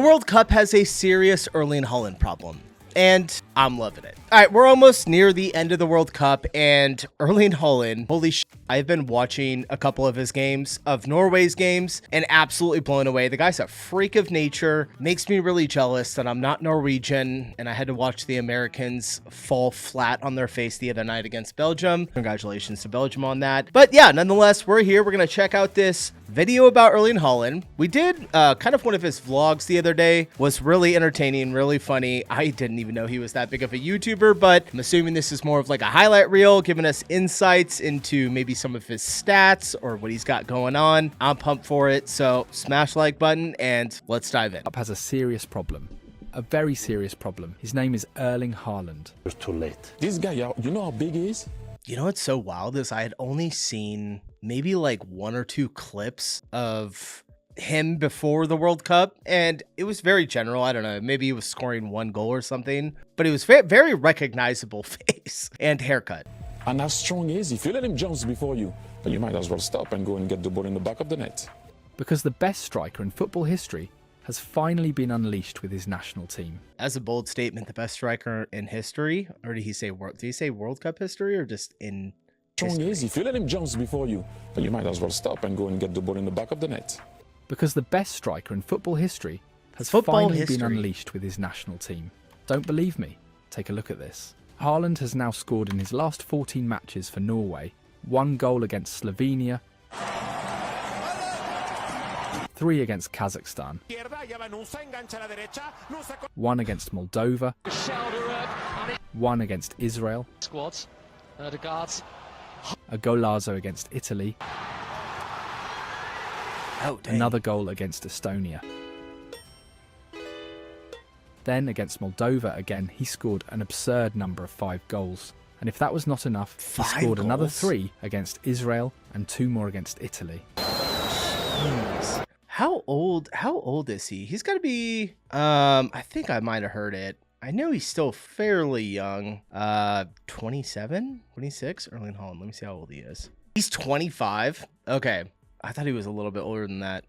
World Cup has a serious Erling Haaland problem, and I'm loving it. All right, we're almost near the end of the World Cup, and Erling Haaland, holy shit, I've been watching a couple of his games, of Norway's games, and absolutely blown away. The guy's a freak of nature, makes me really jealous that I'm not Norwegian, and I had to watch the Americans fall flat on their face the other night against Belgium. Congratulations to Belgium on that. But yeah, nonetheless, we're here. We're going to check out this video about Erling Haaland. We did kind of one of his vlogs the other day. Was really entertaining, really funny. I didn't even know he was that big of a YouTuber, but I'm assuming this is more of like a highlight reel, giving us insights into maybe some of his stats or what he's got going on. I'm pumped for it, so smash the like button and let's dive in. Has a serious problem. A very serious problem. His name is Erling Haaland. It's too late. This guy, you know how big he is? You know what's so wild is I had only seen maybe like one or two clips of him before the World Cup, and it was very general. I don't know, maybe he was scoring one goal or something, but it was very recognizable face and haircut. And how strong is he? If you let him jump before you, then you might as well stop and go and get the ball in the back of the net. Because the best striker in football history has finally been unleashed with his national team. As a bold statement, the best striker in history, or did he say World Cup history, or just in Strong is he? If you let him jump before you, then you might as well stop and go and get the ball in the back of the net. Because the best striker in football history has finally been unleashed with his national team. Don't believe me? Take a look at this. Haaland has now scored in his last 14 matches for Norway, 1 goal against Slovenia, 3 against Kazakhstan, 1 against Moldova, 1 against Israel, a golazo against Italy, another goal against Estonia. Then against Moldova again, he scored an absurd number of 5 goals. And if that was not enough, he scored another 3 against Israel and 2 more against Italy. Jeez. How old is he? He's got to be, I think I might have heard it. I know he's still fairly young. 27, 26, Erling Haaland. Let me see how old he is. He's 25. Okay. I thought he was a little bit older than that.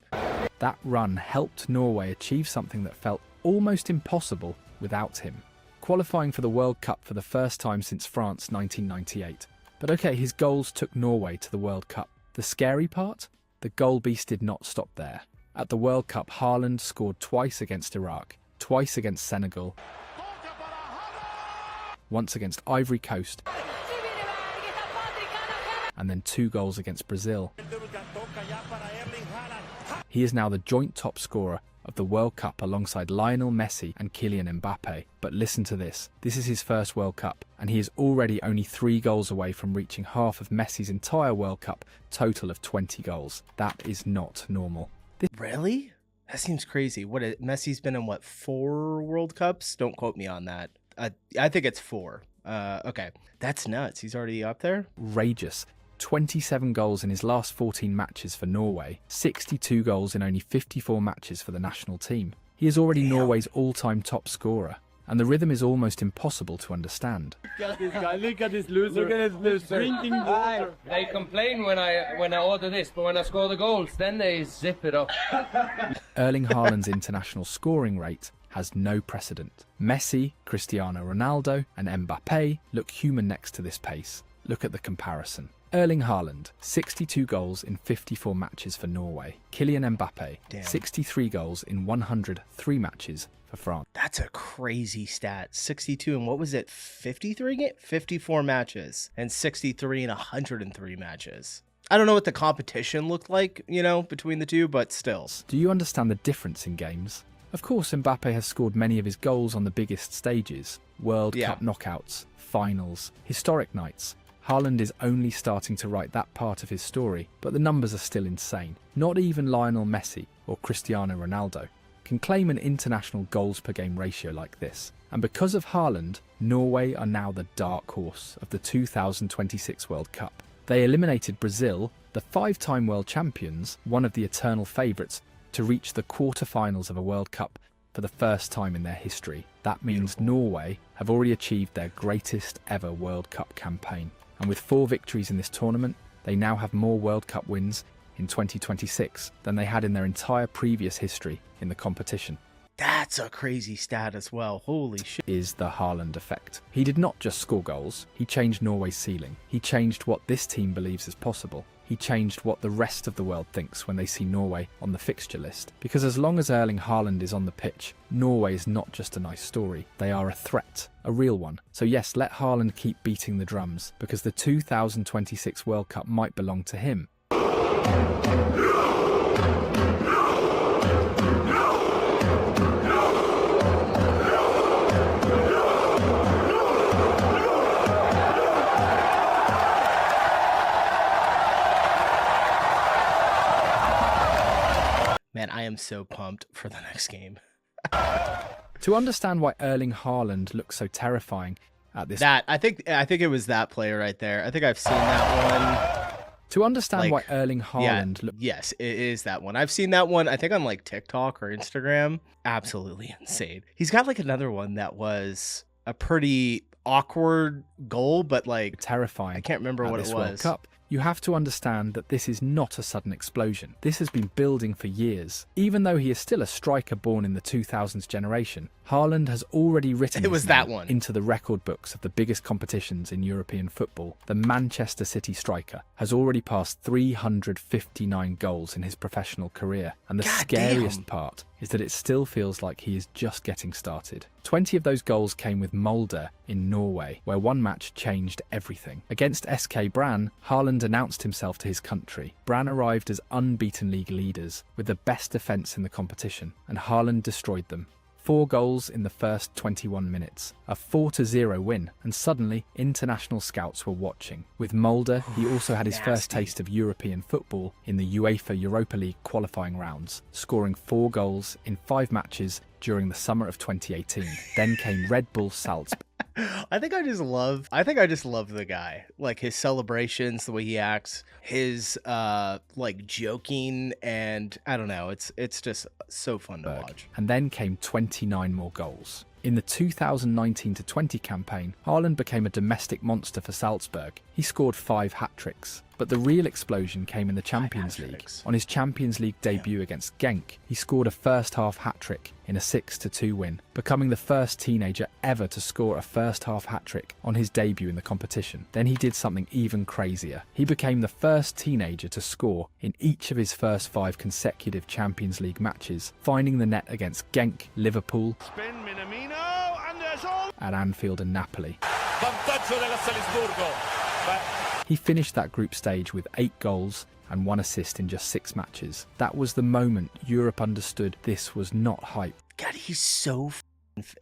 That run helped Norway achieve something that felt almost impossible without him. Qualifying for the World Cup for the first time since France 1998. But okay, his goals took Norway to the World Cup. The scary part? The goal beast did not stop there. At the World Cup, Haaland scored twice against Iraq, twice against Senegal, once against Ivory Coast, and then 2 goals against Brazil. He is now the joint top scorer of the World Cup alongside Lionel Messi and Kylian Mbappe. But listen to this. This is his first World Cup, and he is already only 3 goals away from reaching half of Messi's entire World Cup total of 20 goals. That is not normal. Really? That seems crazy. Messi's been in, 4 World Cups? Don't quote me on that. I think it's 4. Okay. That's nuts. He's already up there? Outrageous. 27 goals in his last 14 matches for Norway, 62 goals in only 54 matches for the national team. He is already Norway's all-time top scorer, and the rhythm is almost impossible to understand. Look at this guy, look at this loser. Look at this loser. Drinking water. They complain when I order this, but when I score the goals, then they zip it up. Erling Haaland's international scoring rate has no precedent. Messi, Cristiano Ronaldo, and Mbappe look human next to this pace. Look at the comparison. Erling Haaland, 62 goals in 54 matches for Norway. Kylian Mbappe, 63 goals in 103 matches for France. That's a crazy stat. 62 and what was it? 54 matches and 63 in 103 matches. I don't know what the competition looked like, between the two, but still. Do you understand the difference in games? Of course, Mbappe has scored many of his goals on the biggest stages. World Cup knockouts, finals, historic nights. Haaland is only starting to write that part of his story, but the numbers are still insane. Not even Lionel Messi or Cristiano Ronaldo can claim an international goals per game ratio like this. And because of Haaland, Norway are now the dark horse of the 2026 World Cup. They eliminated Brazil, the 5-time world champions, one of the eternal favourites, to reach the quarter-finals of a World Cup for the first time in their history. That means Norway have already achieved their greatest ever World Cup campaign. And with 4 victories in this tournament, they now have more World Cup wins in 2026 than they had in their entire previous history in the competition. That's a crazy stat as well. Holy shit. Is the Haaland effect. He did not just score goals, he changed Norway's ceiling. He changed what this team believes is possible. He changed what the rest of the world thinks when they see Norway on the fixture list. Because as long as Erling Haaland is on the pitch, Norway is not just a nice story. They are a threat, a real one. So yes, let Haaland keep beating the drums, because the 2026 World Cup might belong to him. Man, I am so pumped for the next game. To understand why Erling Haaland looks so terrifying at this... I think it was that player right there. I think I've seen that one. To understand why Erling Haaland... Yes, it is that one. I've seen that one, I think on like TikTok or Instagram. Absolutely insane. He's got like another one that was a pretty awkward goal, but like... terrifying. I can't remember what it was. World Cup. You have to understand that this is not a sudden explosion. This has been building for years. Even though he is still a striker born in the 2000s generation, Haaland has already written his name into the record books of the biggest competitions in European football. The Manchester City striker has already passed 359 goals in his professional career. And the scariest part is that it still feels like he is just getting started. 20 of those goals came with Molde in Norway, where one match changed everything. Against SK Brann, Haaland announced himself to his country. Brann arrived as unbeaten league leaders, with the best defence in the competition, and Haaland destroyed them. 4 goals in the first 21 minutes, a 4-0 win, and suddenly international scouts were watching. With Molde, he also had his first taste of European football in the UEFA Europa League qualifying rounds, scoring 4 goals in 5 matches during the summer of 2018. Then came Red Bull Salzburg. I think I just love the guy. Like his celebrations, the way he acts, his like joking, and I don't know, it's just so fun to watch. And then came 29 more goals. In the 2019-20 campaign, Haaland became a domestic monster for Salzburg. He scored 5 hat-tricks. But the real explosion came in the Champions League. On his Champions League debut against Genk, he scored a first-half hat-trick in a 6-2 win, becoming the first teenager ever to score a first-half hat-trick on his debut in the competition. Then he did something even crazier. He became the first teenager to score in each of his first 5 consecutive Champions League matches, finding the net against Genk, Liverpool, at Anfield and Napoli. He finished that group stage with 8 goals and 1 assist in just 6 matches. That was the moment Europe understood this was not hype. God, he's so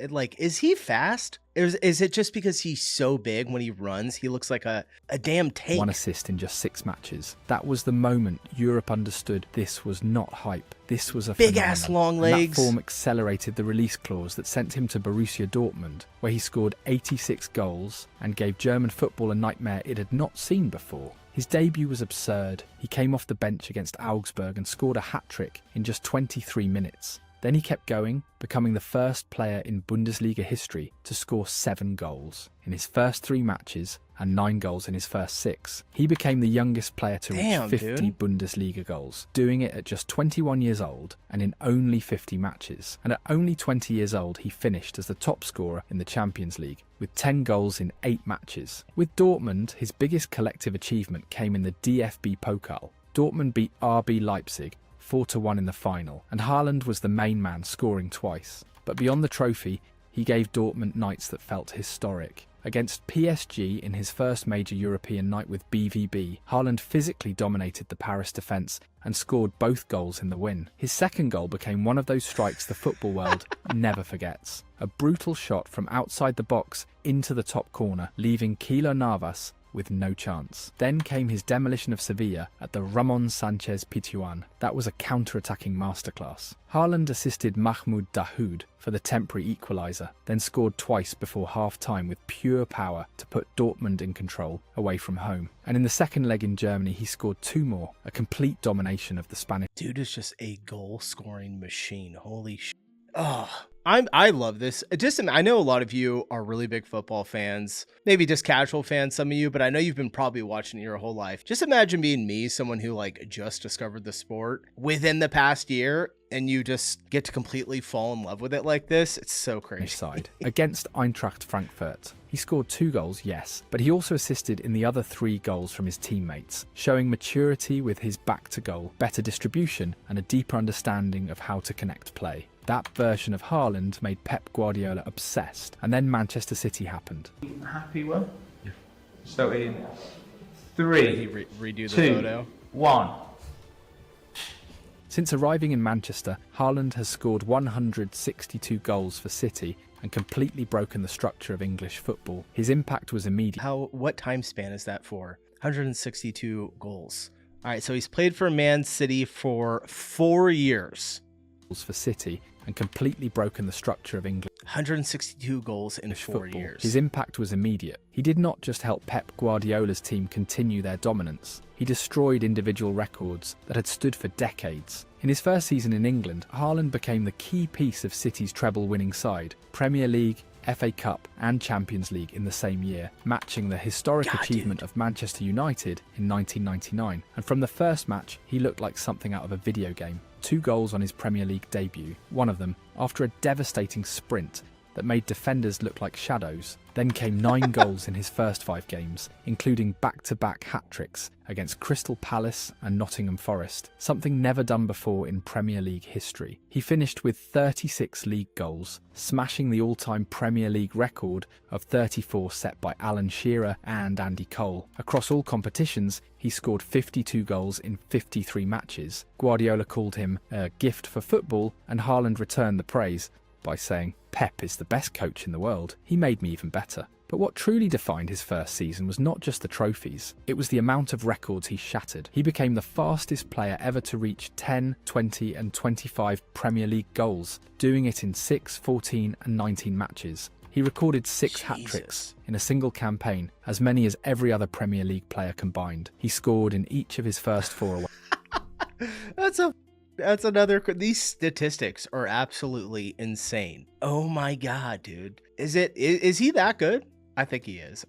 like, is he fast? Is it just because he's so big when he runs, he looks like a damn tank? 1 assist in just 6 matches. That was the moment Europe understood this was not hype. This was a big ass long legs. And that form accelerated the release clause that sent him to Borussia Dortmund, where he scored 86 goals and gave German football a nightmare it had not seen before. His debut was absurd. He came off the bench against Augsburg and scored a hat-trick in just 23 minutes. Then he kept going, becoming the first player in Bundesliga history to score 7 goals in his first 3 matches and 9 goals in his first 6. He became the youngest player to reach 50 Bundesliga goals, doing it at just 21 years old and in only 50 matches. And at only 20 years old, he finished as the top scorer in the Champions League with 10 goals in 8 matches. With Dortmund, his biggest collective achievement came in the DFB Pokal. Dortmund beat RB Leipzig 4-1 in the final, and Haaland was the main man, scoring twice. But beyond the trophy, he gave Dortmund nights that felt historic. Against PSG in his first major European night with BVB, Haaland physically dominated the Paris defence and scored both goals in the win. His second goal became one of those strikes the football world never forgets. A brutal shot from outside the box into the top corner, leaving Keylor Navas with no chance. Then came his demolition of Sevilla at the Ramon Sanchez Pizjuan. That was a counter-attacking masterclass. Haaland assisted Mahmoud Dahoud for the temporary equaliser, then scored twice before half-time with pure power to put Dortmund in control away from home. And in the second leg in Germany, he scored 2 more, a complete domination of the Spanish. Dude is just a goal-scoring machine. Holy shit. Oh, I love this. I know a lot of you are really big football fans, maybe just casual fans, some of you, but I know you've been probably watching it your whole life. Just imagine being me, someone who like just discovered the sport within the past year, and you just get to completely fall in love with it like this. It's so crazy. Side. Against Eintracht Frankfurt, he scored 2 goals, yes, but he also assisted in the other 3 goals from his teammates, showing maturity with his back to goal, better distribution, and a deeper understanding of how to connect play. That version of Haaland made Pep Guardiola obsessed, and then Manchester City happened. Happy, Will? Yeah. So in 3, redo the 2, photo. 1. Since arriving in Manchester, Haaland has scored 162 goals for City and completely broken the structure of English football. His impact was immediate. What time span is that for? 162 goals. All right, so he's played for Man City for 4 years. For City and completely broken the structure of English 162 goals in 4 football. years. His impact was immediate. He did not just help Pep Guardiola's team continue their dominance, he destroyed individual records that had stood for decades. In his first season in England, Haaland became the key piece of City's treble-winning side, Premier League, FA Cup and Champions League in the same year, matching the historic achievement of Manchester United in 1999. And from the first match, he looked like something out of a video game. 2 goals on his Premier League debut, one of them after a devastating sprint that made defenders look like shadows. Then came 9 goals in his first 5 games, including back-to-back hat-tricks against Crystal Palace and Nottingham Forest, something never done before in Premier League history. He finished with 36 league goals, smashing the all-time Premier League record of 34 set by Alan Shearer and Andy Cole. Across all competitions, he scored 52 goals in 53 matches. Guardiola called him a gift for football, and Haaland returned the praise by saying, "Pep is the best coach in the world. He made me even better." But what truly defined his first season was not just the trophies, it was the amount of records he shattered. He became the fastest player ever to reach 10, 20 and 25 Premier League goals, doing it in 6, 14 and 19 matches. He recorded 6 hat-tricks in a single campaign, as many as every other Premier League player combined. He scored in each of his first 4 away. That's another. These statistics are absolutely insane. Oh my god, dude! Is he that good? I think he is.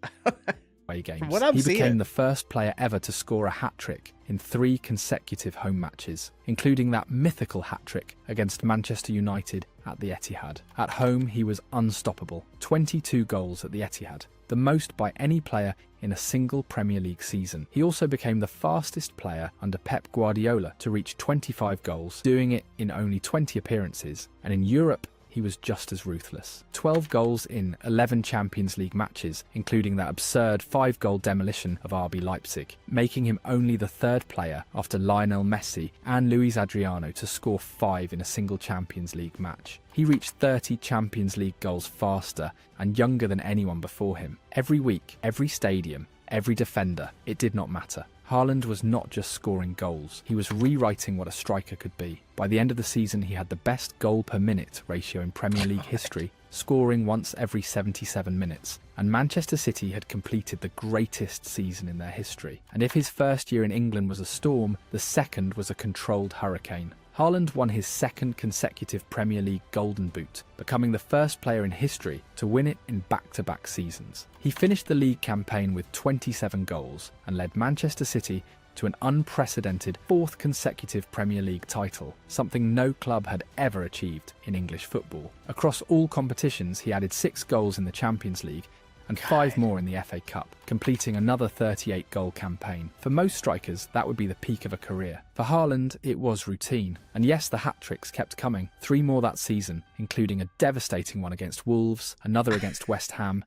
Games. From what I'm seeing, he became the first player ever to score a hat-trick in 3 consecutive home matches, including that mythical hat-trick against Manchester United at the Etihad. At home, he was unstoppable. 22 goals at the Etihad, the most by any player in a single Premier League season. He also became the fastest player under Pep Guardiola to reach 25 goals, doing it in only 20 appearances, and in Europe, he was just as ruthless. 12 goals in 11 Champions League matches, including that absurd 5-goal demolition of RB Leipzig, making him only the 3rd player after Lionel Messi and Luis Adriano to score 5 in a single Champions League match. He reached 30 Champions League goals faster and younger than anyone before him. Every week, every stadium, every defender, it did not matter. Haaland was not just scoring goals, he was rewriting what a striker could be. By the end of the season, he had the best goal per minute ratio in Premier League history, scoring once every 77 minutes. And Manchester City had completed the greatest season in their history. And if his first year in England was a storm, the second was a controlled hurricane. Haaland won his 2nd consecutive Premier League Golden Boot, becoming the first player in history to win it in back-to-back seasons. He finished the league campaign with 27 goals and led Manchester City to an unprecedented 4th consecutive Premier League title, something no club had ever achieved in English football. Across all competitions, he added 6 goals in the Champions League and 5 more in the FA Cup, completing another 38-goal campaign. For most strikers, that would be the peak of a career. For Haaland, it was routine. And yes, the hat-tricks kept coming. 3 more that season, including a devastating one against Wolves, another against West Ham,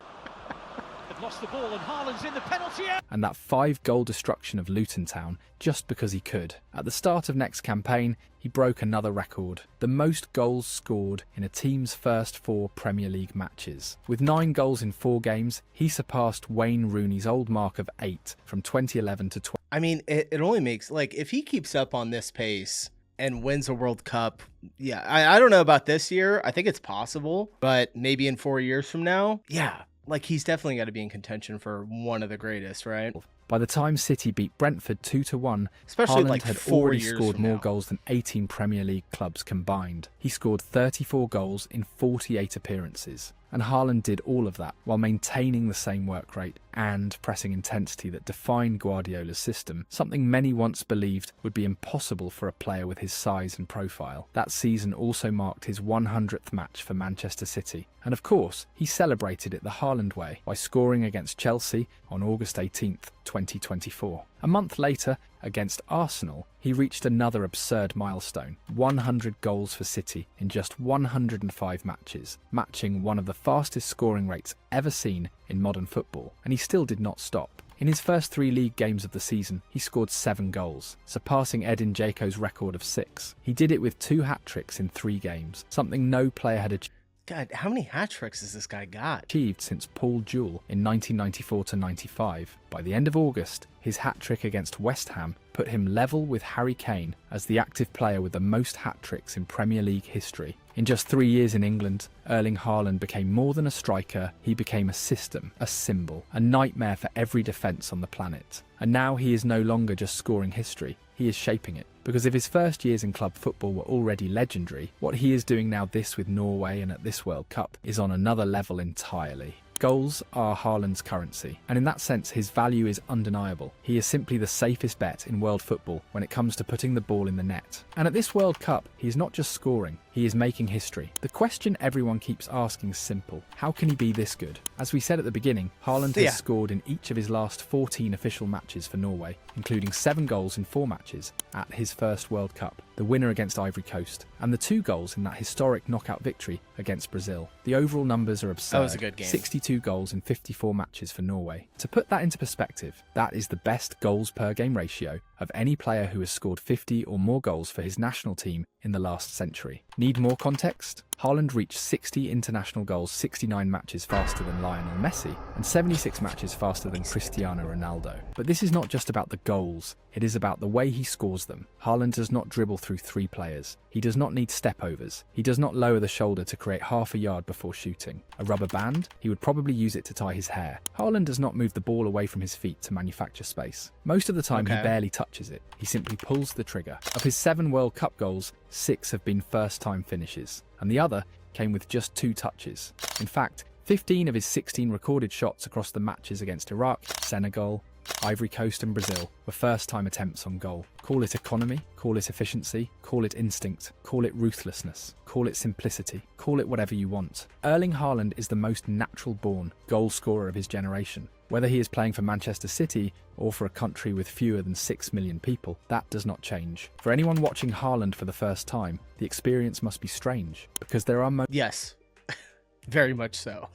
lost the ball and Haaland's in the penalty area. And that 5-goal destruction of Luton Town just because he could. At the start of next campaign, he broke another record, the most goals scored in a team's first 4 Premier League matches. With 9 goals in 4 games, he surpassed Wayne Rooney's old mark of 8 from 2011 to 20. I mean, it only makes, like, if he keeps up on this pace and wins a World Cup, yeah, I don't know about this year. I think it's possible, but maybe in 4 years from now, yeah. Like, he's definitely got to be in contention for one of the greatest, right? By the time City beat Brentford 2-1, Especially Haaland like had 4 already years scored from more now. goals than 18 Premier League clubs combined. He scored 34 goals in 48 appearances. And Haaland did all of that while maintaining the same work rate and pressing intensity that defined Guardiola's system, something many once believed would be impossible for a player with his size and profile. That season also marked his 100th match for Manchester City. And of course, he celebrated it the Haaland way by scoring against Chelsea on August 18th, 2024. A month later, against Arsenal, he reached another absurd milestone: 100 goals for City in just 105 matches, matching one of the fastest scoring rates ever seen in modern football. And he still did not stop. In his first 3 league games of the season, he scored 7 goals, surpassing Edin Dzeko's record of 6. He did it with 2 hat-tricks in 3 games, something no player had God, how many hat tricks has this guy got? achieved since Paul Jewell in 1994-95. By the end of August, his hat-trick against West Ham put him level with Harry Kane as the active player with the most hat-tricks in Premier League history. In just 3 years in England, Erling Haaland became more than a striker. He became a system, a symbol, a nightmare for every defence on the planet. And now he is no longer just scoring history, he is shaping it. Because if his first years in club football were already legendary, what he is doing now with Norway and at this World Cup is on another level entirely. Goals are Haaland's currency, and in that sense his value is undeniable. He is simply the safest bet in world football when it comes to putting the ball in the net. And at this World Cup, he is not just scoring, he is making history. The question everyone keeps asking is simple: how can he be this good? As we said at the beginning, Haaland has scored in each of his last 14 official matches for Norway, including 7 goals in 4 matches at his first World Cup, the winner against Ivory Coast, and the 2 goals in that historic knockout victory against Brazil. The overall numbers are absurd. That was a good game. 62 goals in 54 matches for Norway. To put that into perspective, that is the best goals per game ratio of any player who has scored 50 or more goals for his national team in the last century. Need more context? Haaland reached 60 international goals 69 matches faster than Lionel Messi and 76 matches faster than Cristiano Ronaldo. But this is not just about the goals, it is about the way he scores them. Haaland does not dribble through 3 players. He does not need step-overs. He does not lower the shoulder to create half a yard before shooting. A rubber band? He would probably use it to tie his hair. Haaland does not move the ball away from his feet to manufacture space. Most of the time he barely touches it. He simply pulls the trigger. Of his 7 World Cup goals, 6 have been first-time finishes, and the other came with just 2 touches. In fact, 15 of his 16 recorded shots across the matches against Iraq, Senegal, Ivory Coast and Brazil were first-time attempts on goal. Call it economy, call it efficiency, call it instinct, call it ruthlessness, call it simplicity, call it whatever you want. Erling Haaland is the most natural-born goal scorer of his generation. Whether he is playing for Manchester City or for a country with fewer than 6 million people, that does not change. For anyone watching Haaland for the first time, the experience must be strange, because there are Yes, very much so.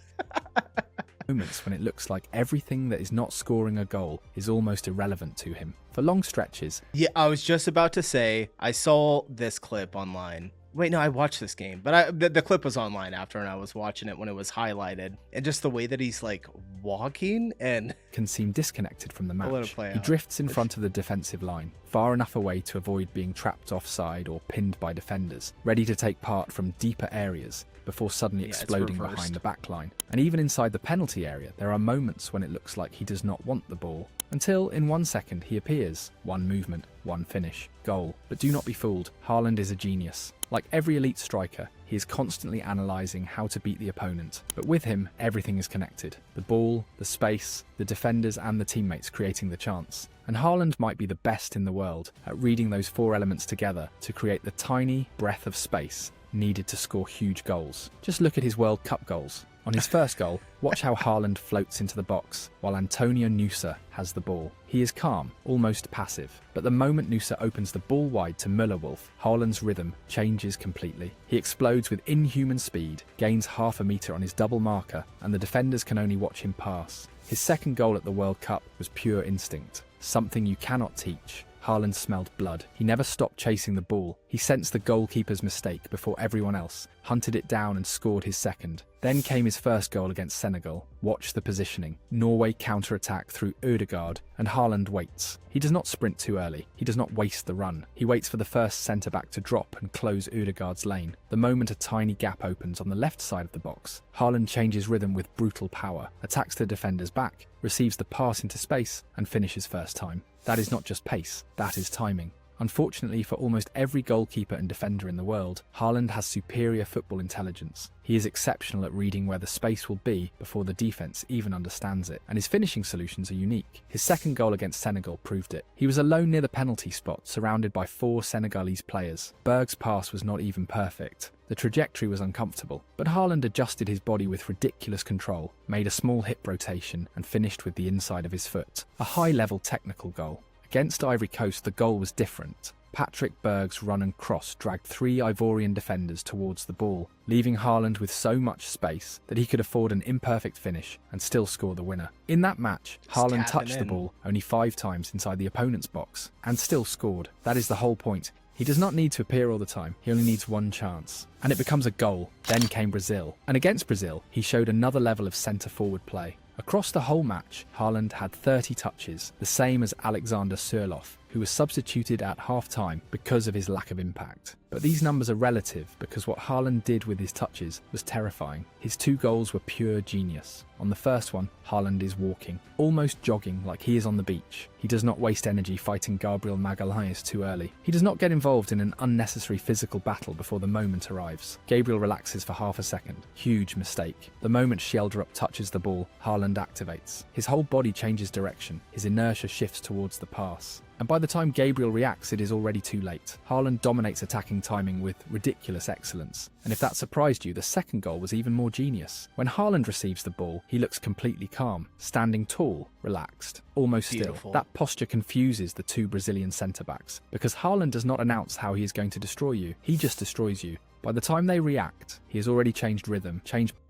moments when it looks like everything that is not scoring a goal is almost irrelevant to him. For long stretches, Yeah, I was just about to say, I saw this clip online. Wait, no, I watched this game, but the clip was online after, and I was watching it when it was highlighted. And just the way that he's like walking and can seem disconnected from the I'll let match. it play He out. drifts in front of the defensive line, far enough away to avoid being trapped offside or pinned by defenders, ready to take part from deeper areas before suddenly it's exploding reversed. behind the back line. And even inside the penalty area, there are moments when it looks like he does not want the ball, until in 1 second he appears. One movement, one finish, goal. But do not be fooled, Haaland is a genius. Like every elite striker, he is constantly analysing how to beat the opponent. But with him, everything is connected. The ball, the space, the defenders and the teammates creating the chance. And Haaland might be the best in the world at reading those 4 elements together to create the tiny breath of space needed to score huge goals. Just look at his World Cup goals. On his first goal, watch how Haaland floats into the box while Antonio Nusa has the ball. He is calm, almost passive, but the moment Nusa opens the ball wide to Müller-Wolf, Haaland's rhythm changes completely. He explodes with inhuman speed, gains half a metre on his double marker, and the defenders can only watch him pass. His second goal at the World Cup was pure instinct, something you cannot teach. Haaland smelled blood. He never stopped chasing the ball. He sensed the goalkeeper's mistake before everyone else, hunted it down and scored his second. Then came his first goal against Senegal. Watch the positioning. Norway counter-attack through Ødegaard, and Haaland waits. He does not sprint too early. He does not waste the run. He waits for the first centre-back to drop and close Ødegaard's lane. The moment a tiny gap opens on the left side of the box, Haaland changes rhythm with brutal power, attacks the defender's back, receives the pass into space, and finishes first time. That is not just pace, that is timing. Unfortunately for almost every goalkeeper and defender in the world, Haaland has superior football intelligence. He is exceptional at reading where the space will be before the defence even understands it, and his finishing solutions are unique. His second goal against Senegal proved it. He was alone near the penalty spot, surrounded by 4 Senegalese players. Berg's pass was not even perfect. The trajectory was uncomfortable, but Haaland adjusted his body with ridiculous control, made a small hip rotation, and finished with the inside of his foot. A high-level technical goal. Against Ivory Coast, the goal was different. Patrick Berg's run and cross dragged 3 Ivorian defenders towards the ball, leaving Haaland with so much space that he could afford an imperfect finish and still score the winner. In that match, Haaland touched the ball only 5 times inside the opponent's box and still scored. That is the whole point. He does not need to appear all the time, he only needs one chance. And it becomes a goal. Then came Brazil. And against Brazil, he showed another level of centre-forward play. Across the whole match, Haaland had 30 touches, the same as Alexander Sørloth, who was substituted at half-time because of his lack of impact. But these numbers are relative because what Haaland did with his touches was terrifying. His 2 goals were pure genius. On the first one, Haaland is walking, almost jogging like he is on the beach. He does not waste energy fighting Gabriel Magalhaes too early. He does not get involved in an unnecessary physical battle before the moment arrives. Gabriel relaxes for half a second. Huge mistake. The moment Schjelderup touches the ball, Haaland activates. His whole body changes direction. His inertia shifts towards the pass. And by the time Gabriel reacts, it is already too late. Haaland dominates attacking timing with ridiculous excellence. And if that surprised you, the second goal was even more genius. When Haaland receives the ball, he looks completely calm, standing tall, relaxed, almost still. That posture confuses the 2 Brazilian centre-backs, because Haaland does not announce how he is going to destroy you, he just destroys you. By the time they react, he has already changed rhythm,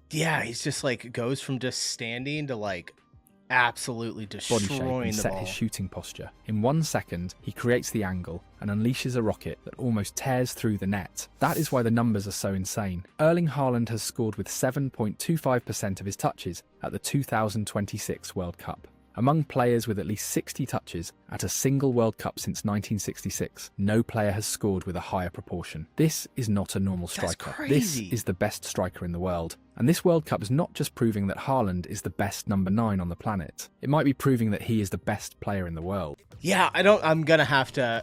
Yeah, he's just like, goes from just standing to like absolutely destroying body shape and set his shooting posture. In 1 second, he creates the angle and unleashes a rocket that almost tears through the net. That is why the numbers are so insane. Erling Haaland has scored with 7.25% of his touches at the 2026 World Cup. Among players with at least 60 touches at a single World Cup since 1966, no player has scored with a higher proportion. This is not a normal striker. This is the best striker in the world. And this World Cup is not just proving that Haaland is the best number 9 on the planet. It might be proving that he is the best player in the world. Yeah, I'm gonna have to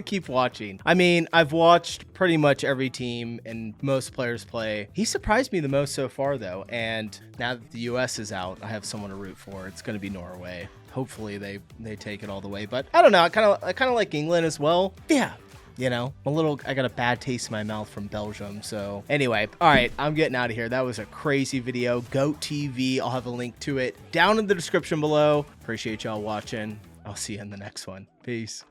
keep watching. I mean, I've watched pretty much every team and most players play. He surprised me the most so far though, and now that the US is out, I have someone to root for. It's gonna be Norway. Hopefully they take it all the way, but I don't know. I kind of like England as well. Yeah. You know, I got a bad taste in my mouth from Belgium. So anyway, all right, I'm getting out of here. That was a crazy video. GOAT TV. I'll have a link to it down in the description below. Appreciate y'all watching. I'll see you in the next one. Peace.